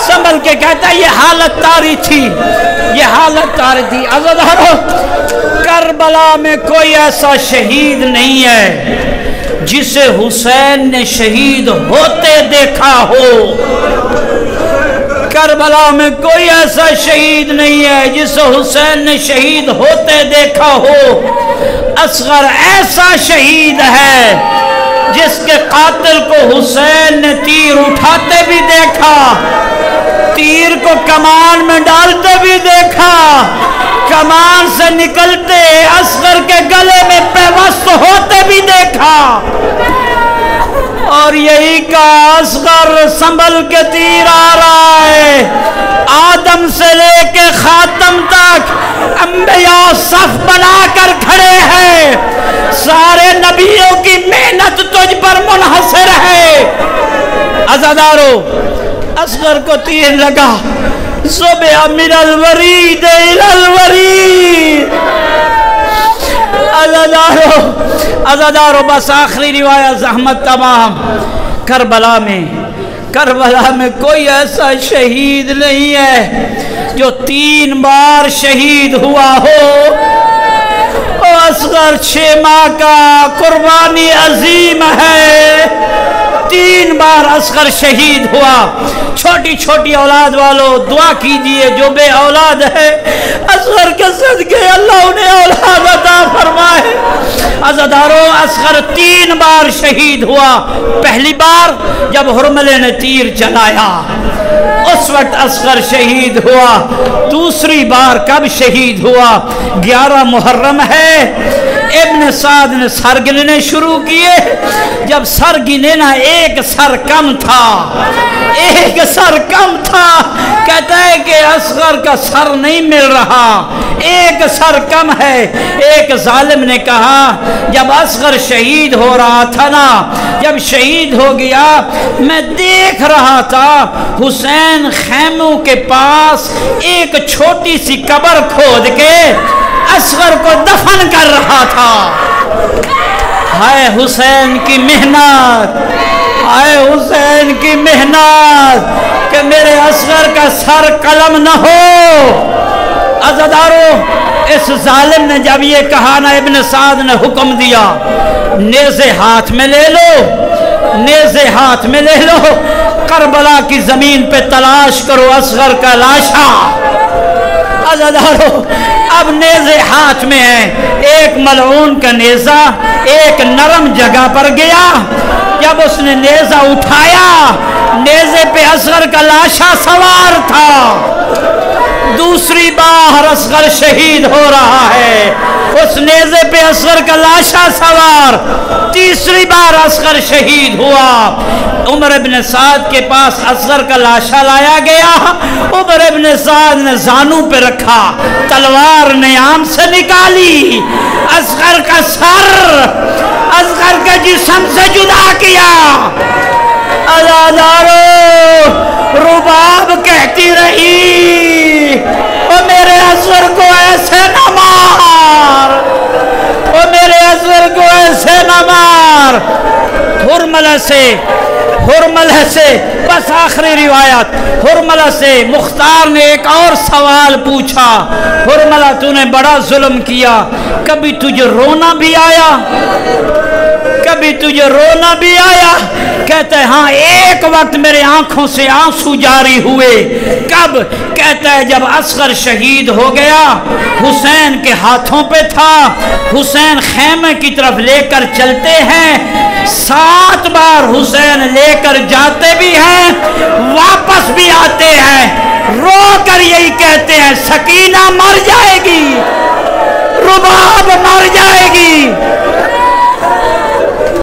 سنبھل کے کہتا ہے یہ حالت طاری تھی, یہ حالت طاری تھی. عزادارو کربلا میں کوئی ایسا شہید نہیں ہے جسے حسین نے شہید ہوتے دیکھا ہو. کربلا میں کوئی ایسا شہید نہیں ہے جسے حسین نے شہید ہوتے دیکھا ہو. اصغر ایسا شہید ہے جس کے قاتل کو حسین نے تیر اٹھاتے بھی دیکھا, تیر کو کمان میں ڈالتے بھی دیکھا, کمان سے نکلتے اصغر کے گلے میں پیوست ہوتے بھی دیکھا. اور یہی کا اصغر سنبھل کے تیر آ رہا ہے. آدم سے لے کے خاتم تک انبیاء صف بنا کر کھڑے ہیں. سارے نبیوں کی محنت تجھ پر منحصر ہے. عزادارو اصغر کو تیر لگا. صبح من الورید الى الورید. عزادارو بس آخری روایت زحمت تمام. کربلا میں کوئی ایسا شہید نہیں ہے جو 3 بار شہید ہوا ہو. اصغر 6 ماہ کا قربانی عظیم ہے. 3 بار اصغر شہید ہوا. چھوٹی چھوٹی اولاد والو دعا کیجئے جو بے اولاد ہے اصغر کے صدقے اللہ انہیں اولاد عطا فرمائے. عزادارو اصغر 3 بار شہید ہوا. پہلی بار جب حرملہ نے تیر چلایا اس وقت اصغر شہید ہوا. دوسری بار کب شہید ہوا؟ 11 محرم ہے. ابن سعد نے سر گننے شروع کیے. جب سر گنے نا 1 سر کم تھا, 1 سر کم تھا. کہتا ہے کہ اصغر کا سر نہیں مل رہا, 1 سر کم ہے. ایک ظالم نے کہا جب اصغر شہید ہو رہا تھا نا, جب شہید ہو گیا میں دیکھ رہا تھا حسین خیموں کے پاس ایک چھوٹی سی قبر کھود کے اصغر کو دفن کر رہا تھا. ہائے حسین کی محنت، ہائے حسین کی محنت کہ میرے اصغر کا سر قلم نہ ہو۔ عزادارو، اس ظالم نے جب یہ کہا نا، ابن سعد نے حکم دیا نیزے ہاتھ میں لے لو، نیزے ہاتھ میں لے لو، کربلا کی زمین پہ تلاش کرو اصغر کا لاشا۔ عزادارو، اب نیزے ہاتھ میں ہیں، ایک ملعون کا نیزہ ایک نرم جگہ پر گیا، جب اس نے نیزہ اٹھایا نیزے پہ اصغر کا لاشا سوار تھا۔ دوسری بار اصغر شہید ہو رہا ہے، اس نیزے پہ اصغر کا لاشا سوار، تیسری بار اصغر شہید ہوا۔ عمر ابن سعد کے پاس اصغر کا لاشا لایا گیا، عمر ابن سعد نے زانوں پہ رکھا، تلوار نیام سے نکالی، اصغر کا سر اصغر کے جسم سے جدا کیا۔ عزادارو، رباب کہتی رہی او میرے اصغر کو ایسے نہ مار، او میرے اصغر کو ایسے نہ مار۔ ہرملہ سے بس آخری روایت، ہرملہ سے مختار نے ایک اور سوال پوچھا، ہرملہ تو نے بڑا ظلم کیا، کبھی تجھے رونا بھی آیا؟ کبھی تجھے رونا بھی آیا؟ کہتا ہے ہاں، ایک وقت میرے آنکھوں سے آنسو جاری ہوئے۔ کب؟ کہتا ہے جب اصغر شہید ہو گیا، حسین کے ہاتھوں پہ تھا، حسین خیمے کی طرف لے کر چلتے ہیں، 7 بار حسین لے کر جاتے بھی ہیں، واپس بھی آتے ہیں، رو کر یہی کہتے ہیں سکینہ مر جائے گی، رباب مر جائے گی،